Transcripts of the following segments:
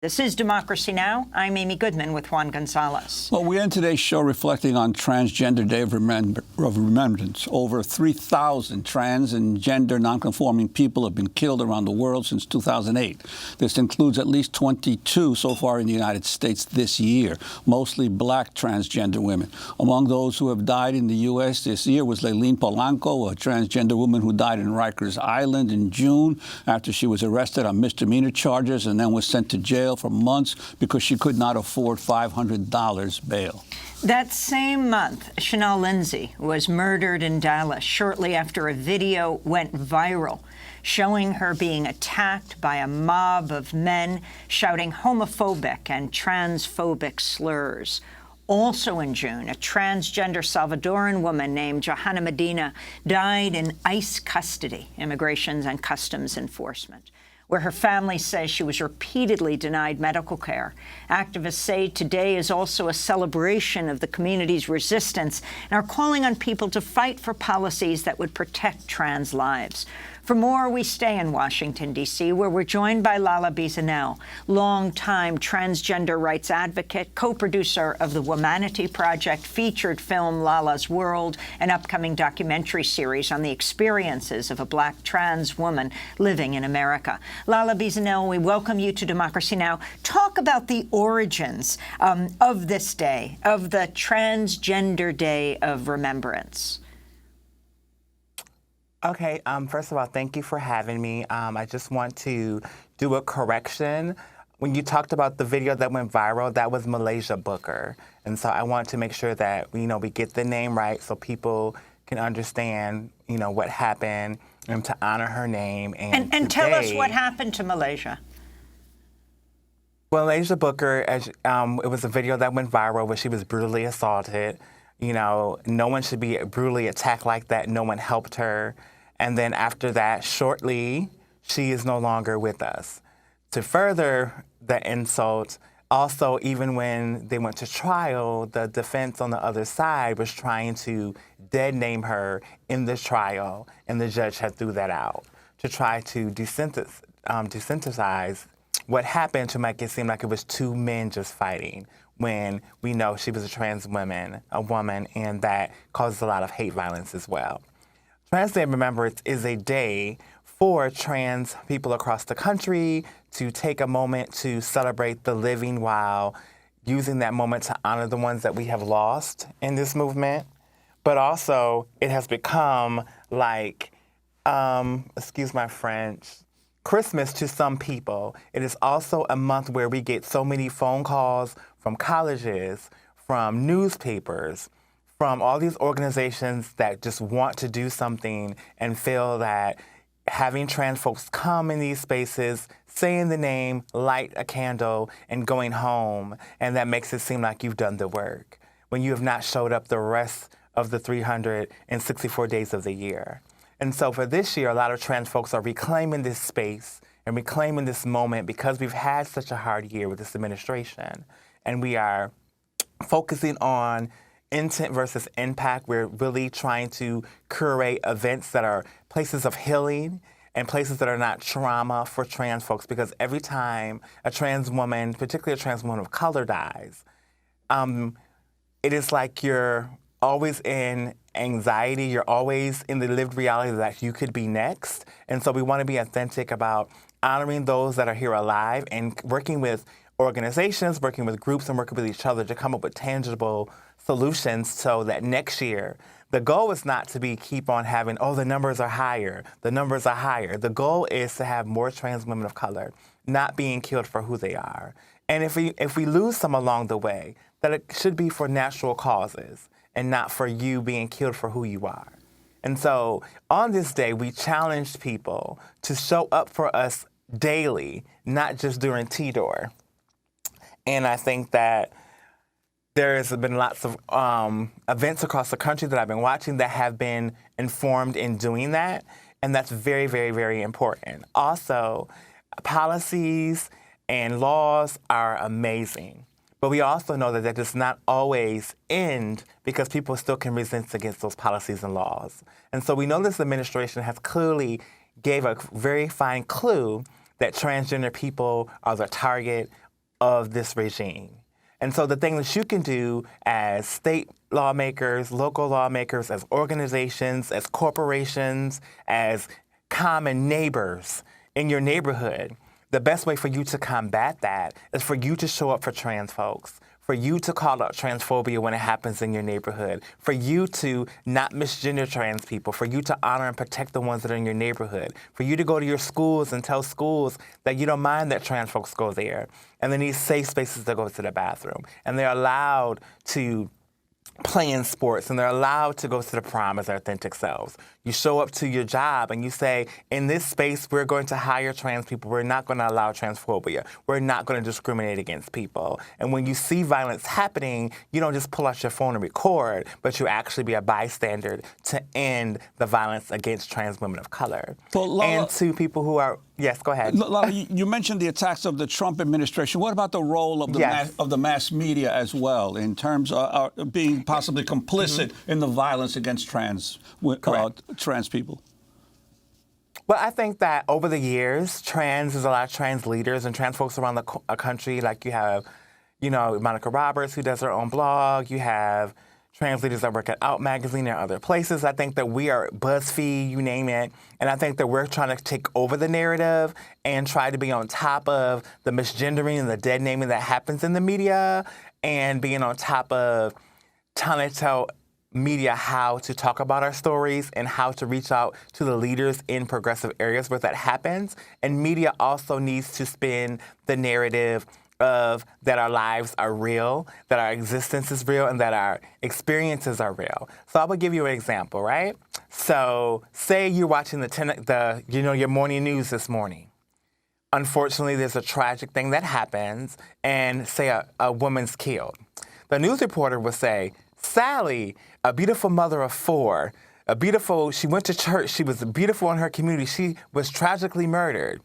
This is Democracy Now! I'm Amy Goodman with Juan Gonzalez. Well, we end today's show reflecting on Transgender Day of Remembrance. Over 3,000 trans and gender nonconforming people have been killed around the world since 2008. This includes at least 22 so far in the United States this year, mostly black transgender women. Among those who have died in the U.S. this year was Leilene Polanco, a transgender woman who died in Rikers Island in June after she was arrested on misdemeanor charges and then was sent to jail for months because she could not afford $500 bail. That same month, Chanel Lindsay was murdered in Dallas shortly after a video went viral showing her being attacked by a mob of men shouting homophobic and transphobic slurs. Also in June, a transgender Salvadoran woman named Johanna Medina died in ICE custody, Immigration and Customs Enforcement, where her family says she was repeatedly denied medical care. Activists say today is also a celebration of the community's resistance and are calling on people to fight for policies that would protect trans lives. For more, we stay in Washington, D.C., where we're joined by LaLa B Zannell, longtime transgender rights advocate, co-producer of the Womanity Project featured film LaLa's World, an upcoming documentary series on the experiences of a black trans woman living in America. LaLa B Zannell, we welcome you to Democracy Now! Talk about the origins of this day, of the Transgender Day of Remembrance. Okay, first of all, thank you for having me. I just want to do a correction. When you talked about the video that went viral, that was Malaysia Booker. And so I want to make sure that, we get the name right so people can understand, what happened and to honor her name. And tell us what happened to Malaysia. Well, Malaysia Booker, it was a video that went viral where she was brutally assaulted. No one should be brutally attacked like that. No one helped her. And then after that, shortly, she is no longer with us. To further the insult, also, even when they went to trial, the defense on the other side was trying to dead name her in the trial, and the judge had threw that out to try to desensitize what happened to make it seem like it was two men just fighting, when we know she was a trans woman, and that causes a lot of hate violence as well. Trans Day of Remembrance is a day for trans people across the country to take a moment to celebrate the living while using that moment to honor the ones that we have lost in this movement. But also, it has become like, excuse my French, Christmas to some people. It is also a month where we get so many phone calls from colleges, from newspapers, from all these organizations that just want to do something and feel that having trans folks come in these spaces, saying the name, light a candle, and going home, and that makes it seem like you've done the work when you have not showed up the rest of the 364 days of the year. And so for this year, a lot of trans folks are reclaiming this space and reclaiming this moment because we've had such a hard year with this administration. And we are focusing on intent versus impact. We're really trying to curate events that are places of healing and places that are not trauma for trans folks, because every time a trans woman, particularly a trans woman of color, dies, it is like you're always in anxiety. You're always in the lived reality that you could be next. And so we want to be authentic about honoring those that are here alive and working with organizations, working with groups, and working with each other to come up with tangible solutions so that next year, the goal is not to keep on having, the numbers are higher, the numbers are higher. The goal is to have more trans women of color not being killed for who they are. And if we lose some along the way, that it should be for natural causes and not for you being killed for who you are. And so on this day, we challenged people to show up for us daily, not just during T-Door. And I think that there's been lots of events across the country that I've been watching that have been informed in doing that, and that's very, very, very important. Also, policies and laws are amazing, but we also know that does not always end because people still can resist against those policies and laws. And so we know this administration has clearly gave a very fine clue that transgender people are the target of this regime. And so the thing that you can do as state lawmakers, local lawmakers, as organizations, as corporations, as common neighbors in your neighborhood, the best way for you to combat that is for you to show up for trans folks, for you to call out transphobia when it happens in your neighborhood, for you to not misgender trans people, for you to honor and protect the ones that are in your neighborhood, for you to go to your schools and tell schools that you don't mind that trans folks go there, and they need safe spaces to go to the bathroom, and they're allowed to play in sports, and they're allowed to go to the prom as their authentic selves. You show up to your job and you say, in this space, we're going to hire trans people. We're not going to allow transphobia. We're not going to discriminate against people. And when you see violence happening, you don't just pull out your phone and record, but you actually be a bystander to end the violence against trans women of color. So, LaLa, and to people who are, yes, go ahead. LaLa, you mentioned the attacks of the Trump administration. What about the role of the mass media as well, in terms of being possibly complicit in the violence against trans people? Well, I think that over the years, there's a lot of trans leaders and trans folks around the country. Like you have, Monica Roberts, who does her own blog. You have trans leaders that work at Out Magazine and other places. I think that we are BuzzFeed, you name it. And I think that we're trying to take over the narrative and try to be on top of the misgendering and the dead naming that happens in the media, and being on top of trying to tell media how to talk about our stories and how to reach out to the leaders in progressive areas where that happens. And media also needs to spin the narrative of that our lives are real, that our existence is real, and that our experiences are real. So I will give you an example, right? So say you're watching your morning news this morning. Unfortunately, there's a tragic thing that happens, and say a woman's killed. The news reporter will say, Sally, a beautiful mother of four, she went to church, she was beautiful in her community, she was tragically murdered.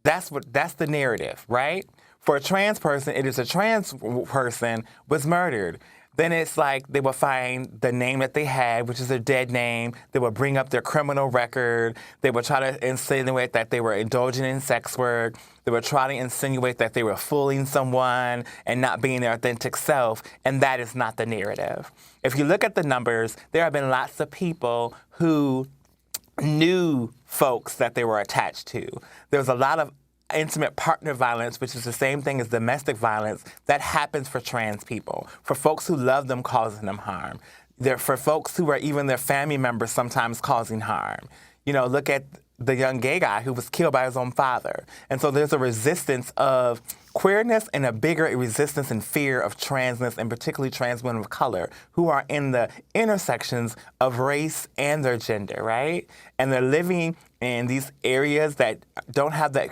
That's the narrative, right? For a trans person, it is a trans person was murdered. Then it's like they will find the name that they had, which is a dead name. They will bring up their criminal record. They will try to insinuate that they were indulging in sex work. They will try to insinuate that they were fooling someone and not being their authentic self, and that is not the narrative. If you look at the numbers, there have been lots of people who knew folks that they were attached to. There was a lot of intimate partner violence, which is the same thing as domestic violence, that happens for trans people, for folks who love them causing them harm. For folks who are even their family members sometimes causing harm. Look at the young gay guy who was killed by his own father. And so there's a resistance of queerness and a bigger resistance and fear of transness, and particularly trans women of color who are in the intersections of race and their gender, right? And they're living in these areas that don't have that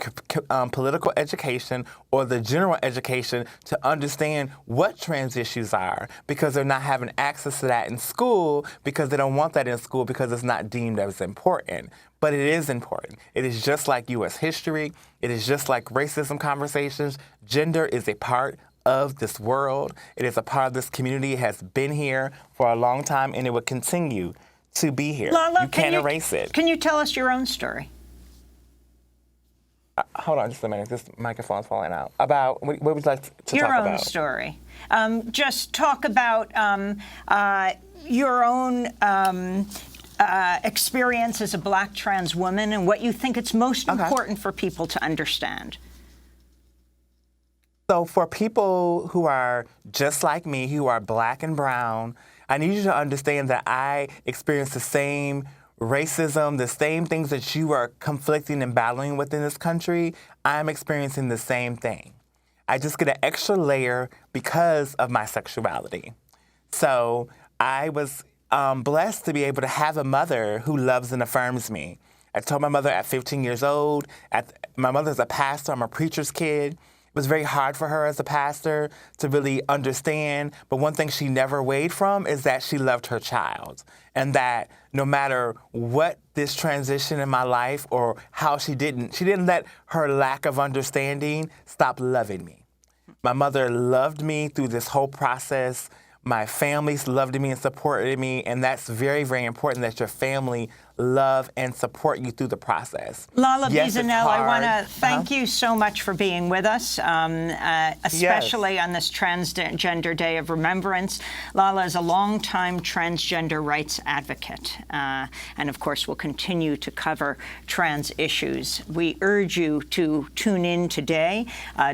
political education or the general education to understand what trans issues are, because they're not having access to that in school, because they don't want that in school, because it's not deemed as important. But it is important. It is just like U.S. history. It is just like racism conversations. Gender is a part of this world. It is a part of this community. It has been here for a long time, and it will continue to be here. LaLa, you can't erase it. Can you tell us your own story? Hold on just a minute. This microphone's falling out. About, what would you like to talk about? Your own story. Just talk about your own experience as a Black trans woman and what you think it's most important for people to understand. So for people who are just like me, who are Black and brown, I need you to understand that I experience the same racism, the same things that you are conflicting and battling with in this country. I'm experiencing the same thing. I just get an extra layer because of my sexuality. So I was blessed to be able to have a mother who loves and affirms me. I told my mother at 15 years old, my mother's a pastor, I'm a preacher's kid. It was very hard for her as a pastor to really understand, but one thing she never weighed from is that she loved her child, and that no matter what this transition in my life or how she didn't let her lack of understanding stop loving me. My mother loved me through this whole process. My family loved me and supported me, and that's very, very important that your family love and support you through the process. LaLa B Yes, it's Zannell, I want hard. to thank you so much for being with us, especially on this Transgender Day of Remembrance. LaLa is a longtime transgender rights advocate, and of course will continue to cover trans issues. We urge you to tune in today.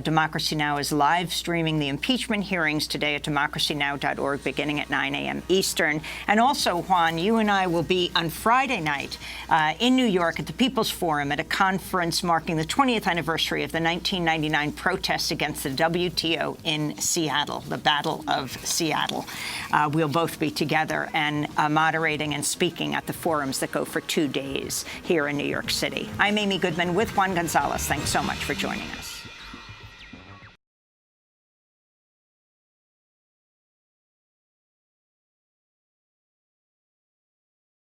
Democracy Now! Is live streaming the impeachment hearings today at democracynow.org beginning at 9 a.m. Eastern. And also, Juan, you and I will be on Friday night in New York at the People's Forum at a conference marking the 20th anniversary of the 1999 protests against the WTO in Seattle, the Battle of Seattle. We'll both be together and moderating and speaking at the forums that go for 2 days here in New York City. I'm Amy Goodman with Juan Gonzalez. Thanks so much for joining us.